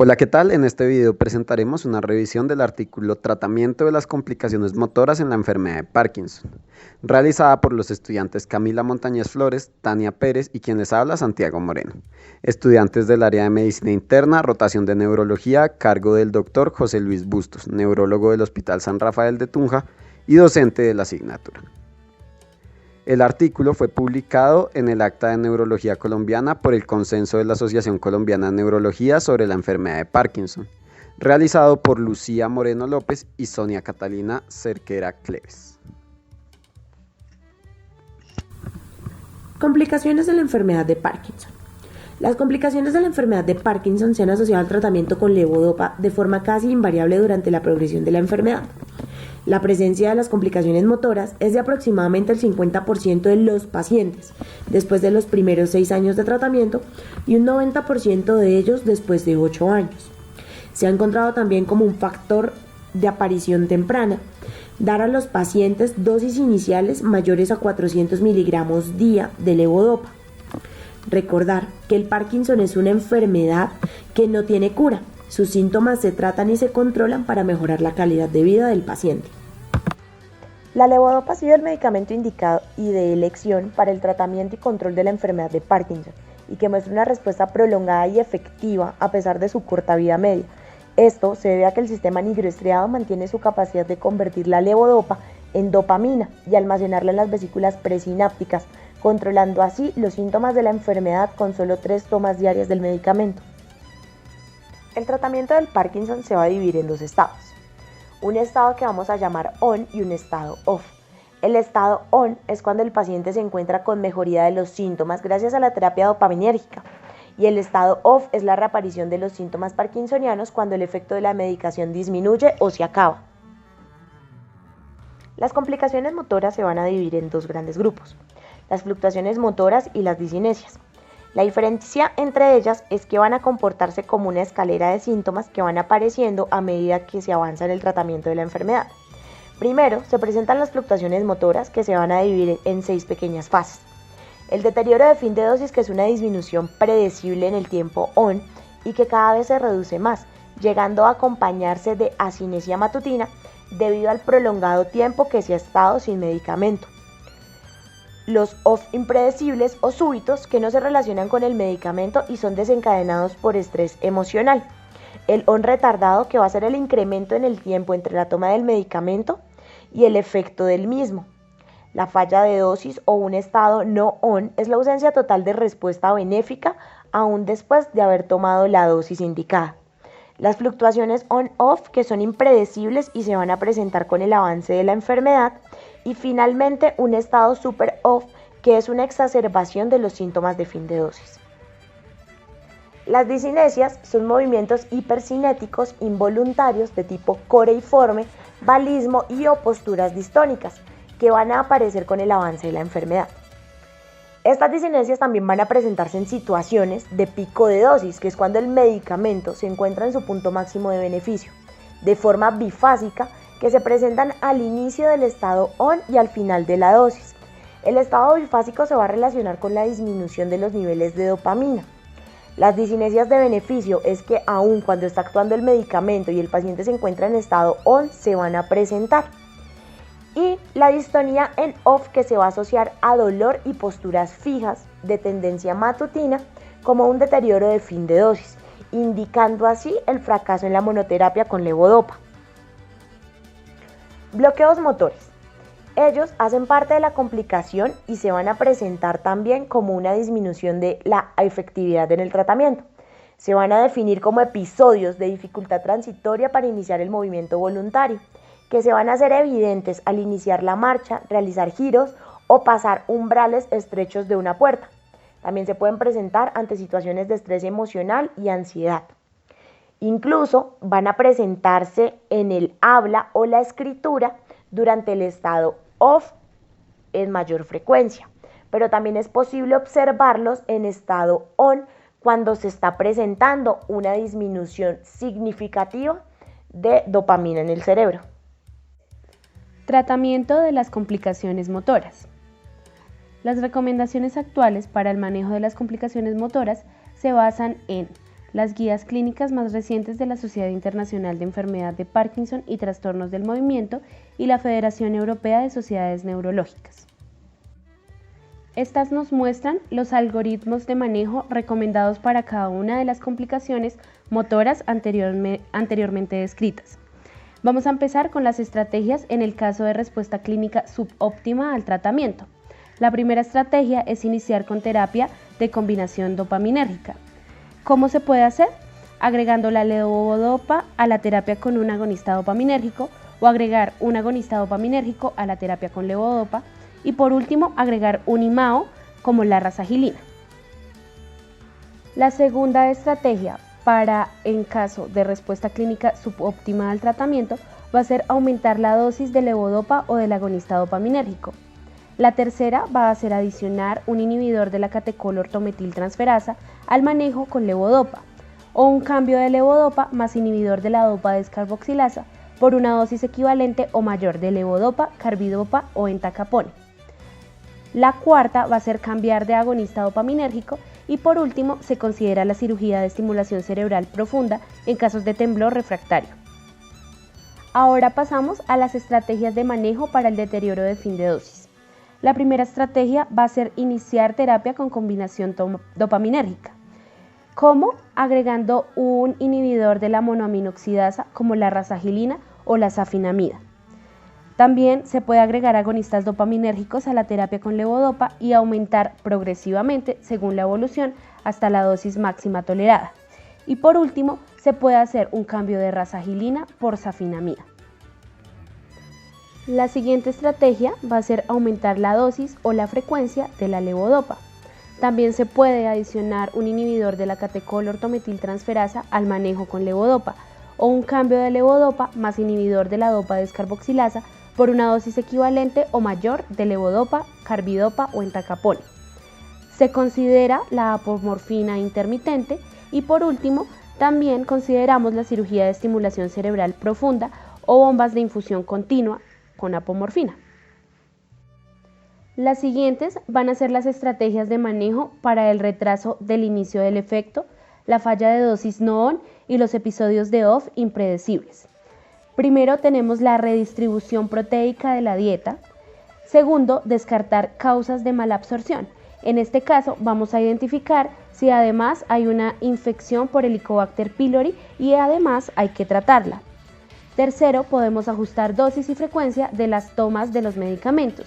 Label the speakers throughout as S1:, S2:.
S1: Hola, ¿qué tal? En este video presentaremos una revisión del artículo Tratamiento de las complicaciones motoras en la enfermedad de Parkinson, realizada por los estudiantes Camila Montañez Flores, Tania Pérez y quien les habla, Santiago Moreno, estudiantes del área de Medicina Interna, rotación de Neurología, a cargo del doctor José Luis Bustos, neurólogo del Hospital San Rafael de Tunja y docente de la asignatura. El artículo fue publicado en el Acta de Neurología Colombiana por el Consenso de la Asociación Colombiana de Neurología sobre la enfermedad de Parkinson, realizado por Lucía Moreno López y Sonia Catalina Cerquera Cleves.
S2: Complicaciones de la enfermedad de Parkinson. Las complicaciones de la enfermedad de Parkinson se han asociado al tratamiento con levodopa de forma casi invariable durante la progresión de la enfermedad. La presencia de las complicaciones motoras es de aproximadamente el 50% de los pacientes después de los primeros 6 años de tratamiento y un 90% de ellos después de 8 años. Se ha encontrado también como un factor de aparición temprana dar a los pacientes dosis iniciales mayores a 400 miligramos día de levodopa. Recordar que el Parkinson es una enfermedad que no tiene cura. Sus síntomas se tratan y se controlan para mejorar la calidad de vida del paciente. La levodopa ha sido el medicamento indicado y de elección para el tratamiento y control de la enfermedad de Parkinson y que muestra una respuesta prolongada y efectiva a pesar de su corta vida media. Esto se debe a que el sistema nigroestriado mantiene su capacidad de convertir la levodopa en dopamina y almacenarla en las vesículas presinápticas, controlando así los síntomas de la enfermedad con solo 3 tomas diarias del medicamento. El tratamiento del Parkinson se va a dividir en 2 estados. Un estado que vamos a llamar ON y un estado OFF. El estado ON es cuando el paciente se encuentra con mejoría de los síntomas gracias a la terapia dopaminérgica. Y el estado OFF es la reaparición de los síntomas parkinsonianos cuando el efecto de la medicación disminuye o se acaba. Las complicaciones motoras se van a dividir en 2 grandes grupos: las fluctuaciones motoras y las disinesias. La diferencia entre ellas es que van a comportarse como una escalera de síntomas que van apareciendo a medida que se avanza en el tratamiento de la enfermedad. Primero, se presentan las fluctuaciones motoras, que se van a dividir en 6 pequeñas fases. El deterioro de fin de dosis, que es una disminución predecible en el tiempo ON y que cada vez se reduce más, llegando a acompañarse de asinesia matutina debido al prolongado tiempo que se ha estado sin medicamento. Los OFF impredecibles o súbitos, que no se relacionan con el medicamento y son desencadenados por estrés emocional. El ON retardado, que va a ser el incremento en el tiempo entre la toma del medicamento y el efecto del mismo. La falla de dosis o un estado no ON es la ausencia total de respuesta benéfica aún después de haber tomado la dosis indicada. Las fluctuaciones ON-OFF, que son impredecibles y se van a presentar con el avance de la enfermedad. Y finalmente un estado super OFF, que es una exacerbación de los síntomas de fin de dosis. Las disinesias son movimientos hipercinéticos involuntarios de tipo coreiforme, balismo y o posturas distónicas que van a aparecer con el avance de la enfermedad. Estas disinesias también van a presentarse en situaciones de pico de dosis, que es cuando el medicamento se encuentra en su punto máximo de beneficio, de forma bifásica, que se presentan al inicio del estado ON y al final de la dosis. El estado bifásico se va a relacionar con la disminución de los niveles de dopamina. Las disinesias de beneficio es que aun cuando está actuando el medicamento y el paciente se encuentra en estado ON, se van a presentar. Y la distonía en OFF, que se va a asociar a dolor y posturas fijas de tendencia matutina como un deterioro de fin de dosis, indicando así el fracaso en la monoterapia con levodopa. Bloqueos motores. Ellos hacen parte de la complicación y se van a presentar también como una disminución de la efectividad en el tratamiento. Se van a definir como episodios de dificultad transitoria para iniciar el movimiento voluntario, que se van a hacer evidentes al iniciar la marcha, realizar giros o pasar umbrales estrechos de una puerta. También se pueden presentar ante situaciones de estrés emocional y ansiedad. Incluso van a presentarse en el habla o la escritura durante el estado OFF en mayor frecuencia, pero también es posible observarlos en estado ON cuando se está presentando una disminución significativa de dopamina en el cerebro.
S3: Tratamiento de las complicaciones motoras. Las recomendaciones actuales para el manejo de las complicaciones motoras se basan en las guías clínicas más recientes de la Sociedad Internacional de Enfermedad de Parkinson y Trastornos del Movimiento y la Federación Europea de Sociedades Neurológicas. Estas nos muestran los algoritmos de manejo recomendados para cada una de las complicaciones motoras anteriormente descritas. Vamos a empezar con las estrategias en el caso de respuesta clínica subóptima al tratamiento. La primera estrategia es iniciar con terapia de combinación dopaminérgica. ¿Cómo se puede hacer? Agregando la levodopa a la terapia con un agonista dopaminérgico o agregar un agonista dopaminérgico a la terapia con levodopa y por último agregar un IMAO como la razagilina. La segunda estrategia en caso de respuesta clínica subóptima al tratamiento va a ser aumentar la dosis de levodopa o del agonista dopaminérgico. La tercera va a ser adicionar un inhibidor de la catecol-ortometiltransferasa al manejo con levodopa o un cambio de levodopa más inhibidor de la dopa descarboxilasa por una dosis equivalente o mayor de levodopa, carbidopa o entacapone. La cuarta va a ser cambiar de agonista dopaminérgico y por último se considera la cirugía de estimulación cerebral profunda en casos de temblor refractario. Ahora pasamos a las estrategias de manejo para el deterioro de fin de dosis. La primera estrategia va a ser iniciar terapia con combinación dopaminérgica. ¿Cómo? Agregando un inhibidor de la monoaminoxidasa como la razagilina o la safinamida. También se puede agregar agonistas dopaminérgicos a la terapia con levodopa y aumentar progresivamente según la evolución hasta la dosis máxima tolerada. Y por último, se puede hacer un cambio de razagilina por safinamida. La siguiente estrategia va a ser aumentar la dosis o la frecuencia de la levodopa. También se puede adicionar un inhibidor de la catecol-ortometiltransferasa al manejo con levodopa o un cambio de levodopa más inhibidor de la dopa descarboxilasa por una dosis equivalente o mayor de levodopa, carbidopa o entacapone. Se considera la apomorfina intermitente y por último también consideramos la cirugía de estimulación cerebral profunda o bombas de infusión continua con apomorfina. Las siguientes van a ser las estrategias de manejo para el retraso del inicio del efecto, la falla de dosis no-on y los episodios de OFF impredecibles. Primero tenemos la redistribución proteica de la dieta. Segundo, descartar causas de mala absorción. En este caso vamos a identificar si además hay una infección por Helicobacter pylori y además hay que tratarla. Tercero, podemos ajustar dosis y frecuencia de las tomas de los medicamentos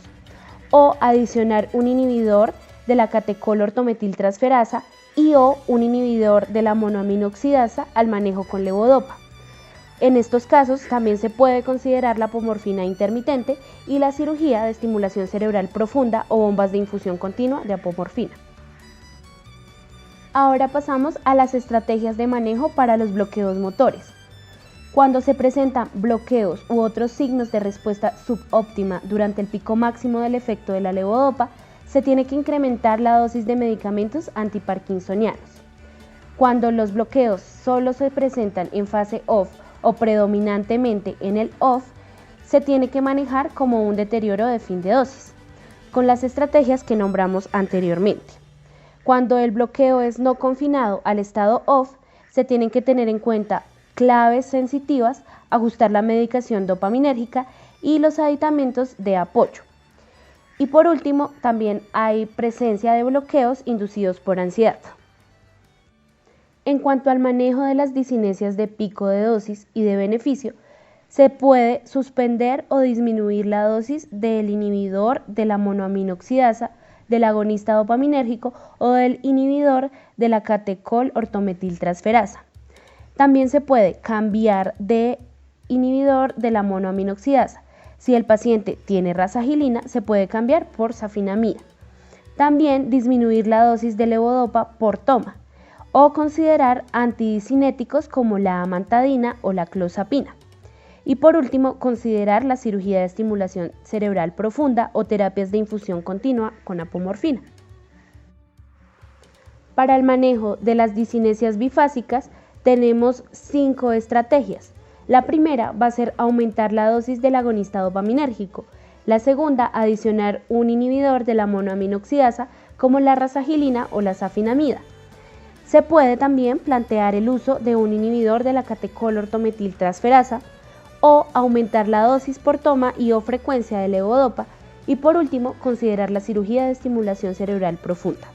S3: o adicionar un inhibidor de la catecol-ortometiltransferasa y o un inhibidor de la monoaminoxidasa al manejo con levodopa. En estos casos también se puede considerar la apomorfina intermitente y la cirugía de estimulación cerebral profunda o bombas de infusión continua de apomorfina. Ahora pasamos a las estrategias de manejo para los bloqueos motores. Cuando se presentan bloqueos u otros signos de respuesta subóptima durante el pico máximo del efecto de la levodopa, se tiene que incrementar la dosis de medicamentos antiparkinsonianos. Cuando los bloqueos solo se presentan en fase OFF o predominantemente en el OFF, se tiene que manejar como un deterioro de fin de dosis, con las estrategias que nombramos anteriormente. Cuando el bloqueo es no confinado al estado OFF, se tienen que tener en cuenta claves sensitivas, ajustar la medicación dopaminérgica y los aditamentos de apoyo. Y por último, también hay presencia de bloqueos inducidos por ansiedad. En cuanto al manejo de las discinesias de pico de dosis y de beneficio, se puede suspender o disminuir la dosis del inhibidor de la monoaminoxidasa, del agonista dopaminérgico o del inhibidor de la catecol-ortometiltransferasa. También se puede cambiar de inhibidor de la monoaminoxidasa. Si el paciente tiene razagilina, se puede cambiar por safinamida. También disminuir la dosis de levodopa por toma o considerar antidiscinéticos como la amantadina o la clozapina. Y por último, considerar la cirugía de estimulación cerebral profunda o terapias de infusión continua con apomorfina. Para el manejo de las discinesias bifásicas tenemos 5 estrategias. La primera va a ser aumentar la dosis del agonista dopaminérgico. La segunda, adicionar un inhibidor de la monoaminoxidasa como la razagilina o la safinamida. Se puede también plantear el uso de un inhibidor de la catecolor-tometiltransferasa o aumentar la dosis por toma y o frecuencia de levodopa, y por último, considerar la cirugía de estimulación cerebral profunda.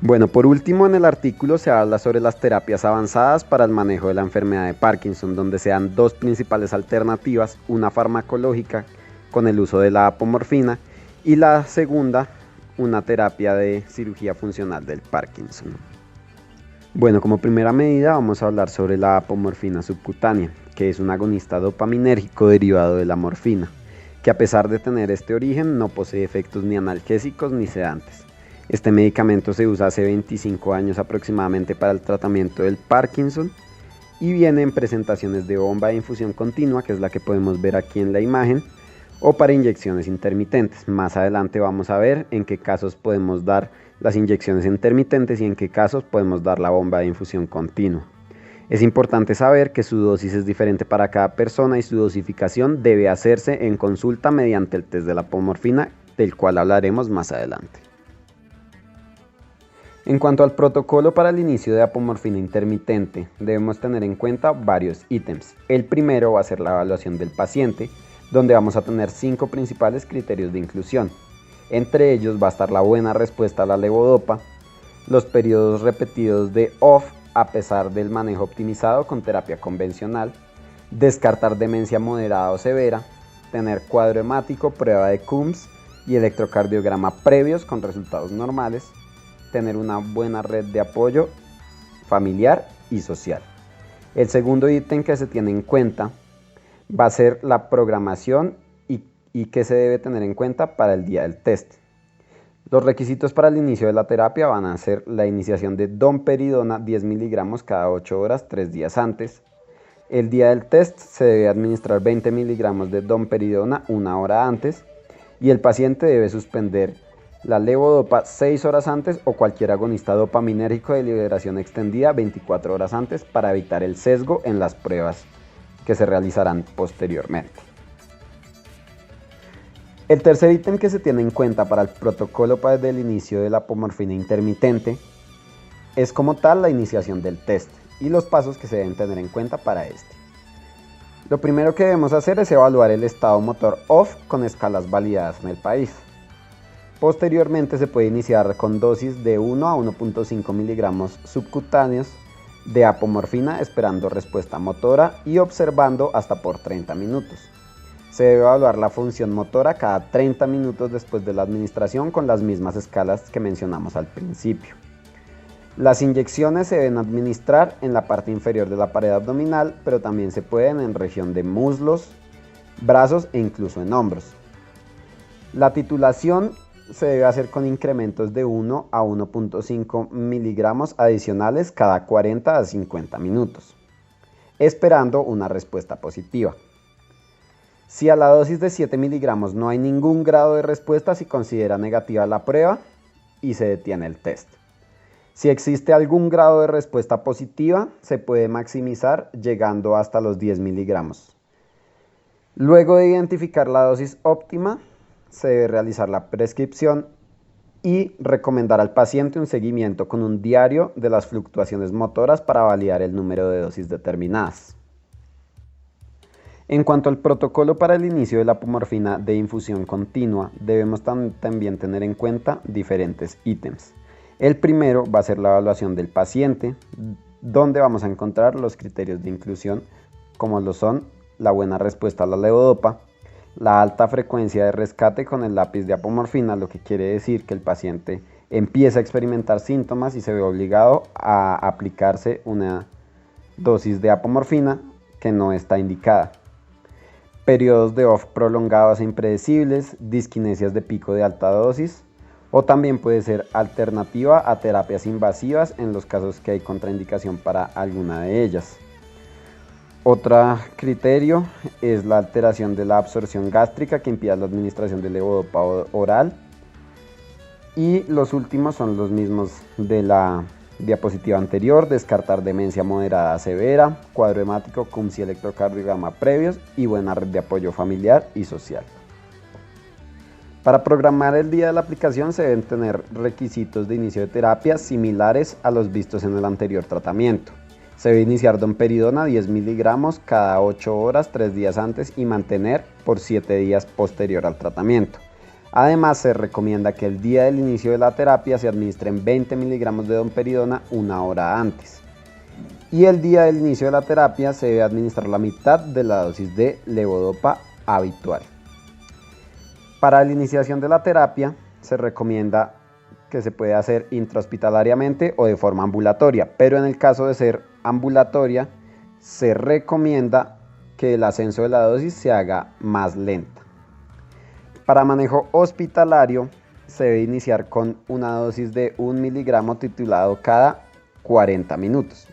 S1: Bueno, por último en el artículo se habla sobre las terapias avanzadas para el manejo de la enfermedad de Parkinson, donde se dan dos principales alternativas, una farmacológica con el uso de la apomorfina y la segunda, una terapia de cirugía funcional del Parkinson. Bueno, como primera medida vamos a hablar sobre la apomorfina subcutánea, que es un agonista dopaminérgico derivado de la morfina, que a pesar de tener este origen no posee efectos ni analgésicos ni sedantes. Este medicamento se usa hace 25 años aproximadamente para el tratamiento del Parkinson y viene en presentaciones de bomba de infusión continua, que es la que podemos ver aquí en la imagen, o para inyecciones intermitentes. Más adelante vamos a ver en qué casos podemos dar las inyecciones intermitentes y en qué casos podemos dar la bomba de infusión continua. Es importante saber que su dosis es diferente para cada persona y su dosificación debe hacerse en consulta mediante el test de la apomorfina, del cual hablaremos más adelante. En cuanto al protocolo para el inicio de apomorfina intermitente, debemos tener en cuenta varios ítems. El primero va a ser la evaluación del paciente, donde vamos a tener 5 principales criterios de inclusión. Entre ellos va a estar la buena respuesta a la levodopa, los periodos repetidos de OFF a pesar del manejo optimizado con terapia convencional, descartar demencia moderada o severa, tener cuadro hemático, prueba de Coombs y electrocardiograma previos con resultados normales, tener una buena red de apoyo familiar y social. El segundo ítem que se tiene en cuenta va a ser la programación y qué se debe tener en cuenta para el día del test. Los requisitos para el inicio de la terapia van a ser la iniciación de domperidona 10 miligramos cada 8 horas 3 días antes. El día del test se debe administrar 20 miligramos de domperidona 1 hora antes y el paciente debe suspender la levodopa 6 horas antes o cualquier agonista dopaminérgico de liberación extendida 24 horas antes para evitar el sesgo en las pruebas que se realizarán posteriormente. El tercer ítem que se tiene en cuenta para el protocolo para el inicio de la apomorfina intermitente es como tal la iniciación del test y los pasos que se deben tener en cuenta para este. Lo primero que debemos hacer es evaluar el estado motor OFF con escalas validadas en el país. Posteriormente se puede iniciar con dosis de 1 a 1.5 miligramos subcutáneos de apomorfina esperando respuesta motora y observando hasta por 30 minutos. Se debe evaluar la función motora cada 30 minutos después de la administración con las mismas escalas que mencionamos al principio. Las inyecciones se deben administrar en la parte inferior de la pared abdominal, pero también se pueden en región de muslos, brazos e incluso en hombros. La titulación se debe hacer con incrementos de 1 a 1.5 miligramos adicionales cada 40 a 50 minutos, esperando una respuesta positiva. Si a la dosis de 7 miligramos no hay ningún grado de respuesta, se considera negativa la prueba y se detiene el test. Si existe algún grado de respuesta positiva, se puede maximizar llegando hasta los 10 miligramos. Luego de identificar la dosis óptima, se debe realizar la prescripción y recomendar al paciente un seguimiento con un diario de las fluctuaciones motoras para validar el número de dosis determinadas. En cuanto al protocolo para el inicio de la apomorfina de infusión continua, debemos también tener en cuenta diferentes ítems. El primero va a ser la evaluación del paciente, donde vamos a encontrar los criterios de inclusión, como lo son la buena respuesta a la levodopa, la alta frecuencia de rescate con el lápiz de apomorfina, lo que quiere decir que el paciente empieza a experimentar síntomas y se ve obligado a aplicarse una dosis de apomorfina que no está indicada. Periodos de OFF prolongados e impredecibles, disquinesias de pico de alta dosis, o también puede ser alternativa a terapias invasivas en los casos que hay contraindicación para alguna de ellas. Otro criterio es la alteración de la absorción gástrica que impide la administración de levodopa oral. Y los últimos son los mismos de la diapositiva anterior: descartar demencia moderada a severa, cuadro hemático, Coombs y electrocardiograma previos y buena red de apoyo familiar y social. Para programar el día de la aplicación se deben tener requisitos de inicio de terapia similares a los vistos en el anterior tratamiento. Se debe iniciar domperidona 10 miligramos cada 8 horas 3 días antes y mantener por 7 días posterior al tratamiento. Además, se recomienda que el día del inicio de la terapia se administren 20 miligramos de domperidona 1 hora antes. Y el día del inicio de la terapia se debe administrar la mitad de la dosis de levodopa habitual. Para la iniciación de la terapia se recomienda que se puede hacer intrahospitalariamente o de forma ambulatoria, pero en el caso de ser ambulatoria se recomienda que el ascenso de la dosis se haga más lenta. Para manejo hospitalario se debe iniciar con una dosis de 1 miligramo titulado cada 40 minutos.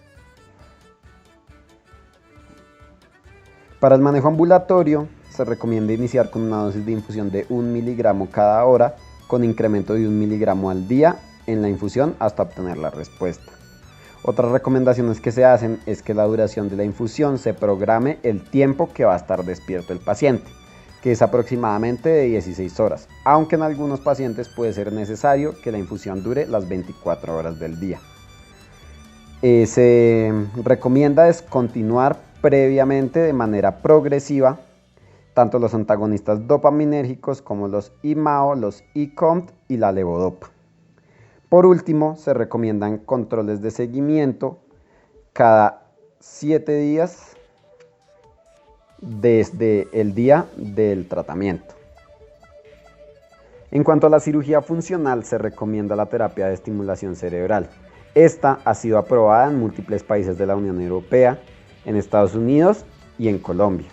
S1: Para el manejo ambulatorio se recomienda iniciar con una dosis de infusión de 1 miligramo cada hora con incremento de 1 miligramo al día en la infusión hasta obtener la respuesta. Otras recomendaciones que se hacen es que la duración de la infusión se programe el tiempo que va a estar despierto el paciente, que es aproximadamente de 16 horas, aunque en algunos pacientes puede ser necesario que la infusión dure las 24 horas del día. Se recomienda descontinuar previamente de manera progresiva tanto los antagonistas dopaminérgicos como los IMAO, los ICOMT y la levodopa. Por último, se recomiendan controles de seguimiento cada 7 días desde el día del tratamiento. En cuanto a la cirugía funcional, se recomienda la terapia de estimulación cerebral. Esta ha sido aprobada en múltiples países de la Unión Europea, en Estados Unidos y en Colombia.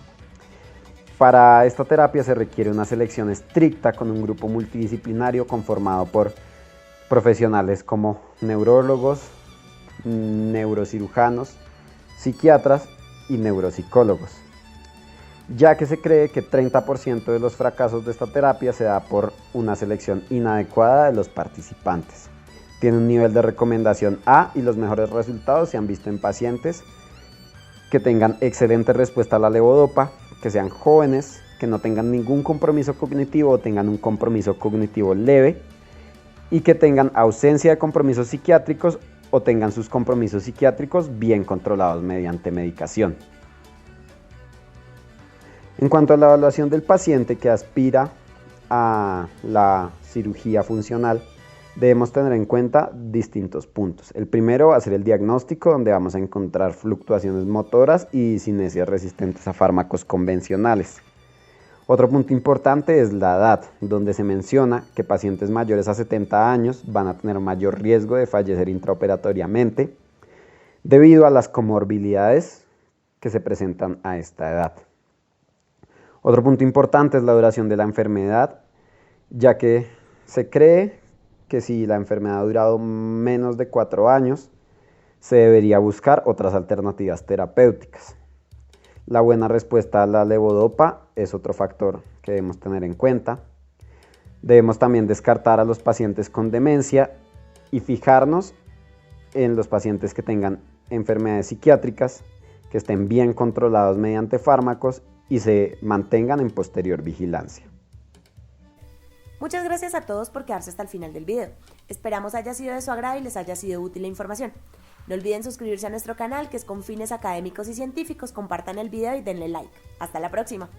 S1: Para esta terapia se requiere una selección estricta con un grupo multidisciplinario conformado por profesionales como neurólogos, neurocirujanos, psiquiatras y neuropsicólogos, ya que se cree que 30% de los fracasos de esta terapia se da por una selección inadecuada de los participantes. Tiene un nivel de recomendación A y los mejores resultados se han visto en pacientes que tengan excelente respuesta a la levodopa, que sean jóvenes, que no tengan ningún compromiso cognitivo o tengan un compromiso cognitivo leve y que tengan ausencia de compromisos psiquiátricos o tengan sus compromisos psiquiátricos bien controlados mediante medicación. En cuanto a la evaluación del paciente que aspira a la cirugía funcional, debemos tener en cuenta distintos puntos. El primero va a ser el diagnóstico, donde vamos a encontrar fluctuaciones motoras y discinesias resistentes a fármacos convencionales. Otro punto importante es la edad, donde se menciona que pacientes mayores a 70 años van a tener mayor riesgo de fallecer intraoperatoriamente debido a las comorbilidades que se presentan a esta edad. Otro punto importante es la duración de la enfermedad, ya que se cree que si la enfermedad ha durado menos de 4 años, se debería buscar otras alternativas terapéuticas. La buena respuesta a la levodopa es otro factor que debemos tener en cuenta. Debemos también descartar a los pacientes con demencia y fijarnos en los pacientes que tengan enfermedades psiquiátricas, que estén bien controlados mediante fármacos y se mantengan en posterior vigilancia.
S2: Muchas gracias a todos por quedarse hasta el final del video. Esperamos haya sido de su agrado y les haya sido útil la información. No olviden suscribirse a nuestro canal, que es con fines académicos y científicos. Compartan el video y denle like. Hasta la próxima.